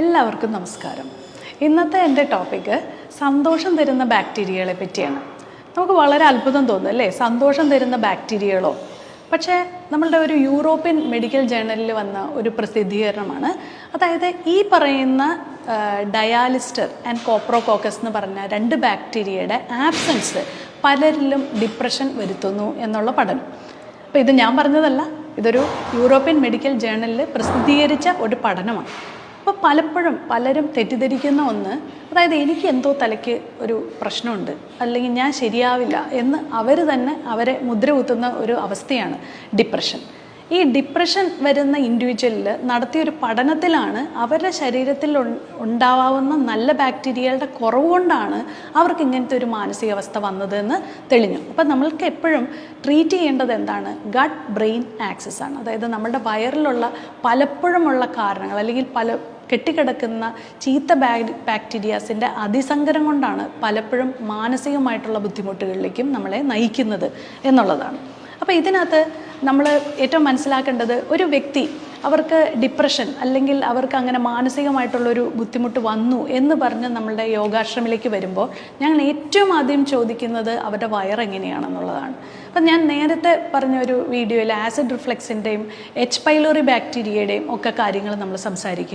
എല്ലാവർക്കും നമസ്കാരം. ഇന്നത്തെ എൻ്റെ ടോപ്പിക്ക് സന്തോഷം തരുന്ന ബാക്ടീരിയകളെ പറ്റിയാണ്. നമുക്ക് വളരെ അത്ഭുതം തോന്നും അല്ലേ, സന്തോഷം തരുന്ന ബാക്ടീരിയകളോ? പക്ഷേ നമ്മളുടെ ഒരു യൂറോപ്യൻ മെഡിക്കൽ ജേർണലിൽ വന്ന ഒരു പ്രസിദ്ധീകരണമാണ്. അതായത് ഈ പറയുന്ന ഡയാലിസ്റ്റർ ആൻഡ് കോപ്രോകോക്കസ് എന്ന് പറഞ്ഞ രണ്ട് ബാക്ടീരിയയുടെ ആബ്സൻസ് പലരിലും ഡിപ്രഷൻ വരുത്തുന്നു എന്നുള്ള പഠനം. അപ്പോൾ ഇത് ഞാൻ പറഞ്ഞതല്ല, ഇതൊരു യൂറോപ്യൻ മെഡിക്കൽ ജേർണലിൽ പ്രസിദ്ധീകരിച്ച ഒരു പഠനമാണ്. അപ്പോൾ പലപ്പോഴും പലരും തെറ്റിദ്ധരിക്കുന്ന ഒന്ന്, അതായത് എനിക്ക് എന്തോ തലയ്ക്ക് ഒരു പ്രശ്നമുണ്ട്, അല്ലെങ്കിൽ ഞാൻ ശരിയാവില്ല എന്ന് അവർ തന്നെ അവരെ മുദ്ര കുത്തുന്ന ഒരു അവസ്ഥയാണ് ഡിപ്രഷൻ. ഈ ഡിപ്രഷൻ വരുന്ന ഇൻഡിവിജ്വലിൽ നടത്തിയൊരു പഠനത്തിലാണ് അവരുടെ ശരീരത്തിൽ ഉണ്ടാവാവുന്ന നല്ല ബാക്ടീരിയകളുടെ കുറവ് കൊണ്ടാണ് അവർക്ക് ഇങ്ങനത്തെ ഒരു മാനസികാവസ്ഥ വന്നതെന്ന് തെളിഞ്ഞു. അപ്പം നമ്മൾക്ക് എപ്പോഴും ട്രീറ്റ് ചെയ്യേണ്ടത് എന്താണ്? ഗട്ട് ബ്രെയിൻ ആക്സിസ് ആണ്. അതായത് നമ്മുടെ വയറിലുള്ള പലപ്പോഴുമുള്ള കാരണങ്ങൾ അല്ലെങ്കിൽ കെട്ടിക്കിടക്കുന്ന ചീത്ത ബാക്ടീരിയാസിൻ്റെ അതിസങ്കരം കൊണ്ടാണ് പലപ്പോഴും മാനസികമായിട്ടുള്ള ബുദ്ധിമുട്ടുകളിലേക്കും നമ്മളെ നയിക്കുന്നത് എന്നുള്ളതാണ്. അപ്പോൾ ഇതിനകത്ത് നമ്മൾ ഏറ്റവും മനസ്സിലാക്കേണ്ടത്, ഒരു വ്യക്തി അവർക്ക് ഡിപ്രഷൻ അല്ലെങ്കിൽ അവർക്ക് അങ്ങനെ മാനസികമായിട്ടുള്ളൊരു ബുദ്ധിമുട്ട് വന്നു എന്ന് പറഞ്ഞ് നമ്മളുടെ യോഗാശ്രമിലേക്ക് വരുമ്പോൾ ഞങ്ങൾ ഏറ്റവും ആദ്യം ചോദിക്കുന്നത് അവരുടെ വയറെങ്ങനെയാണെന്നുള്ളതാണ്. അപ്പം ഞാൻ നേരത്തെ പറഞ്ഞ ഒരു വീഡിയോയിൽ ആസിഡ് റിഫ്ലക്സിൻ്റെയും എച്ച് പൈലോറി ബാക്ടീരിയയുടെയും ഒക്കെ കാര്യങ്ങൾ നമ്മൾ സംസാരിക്കുകയാണ്.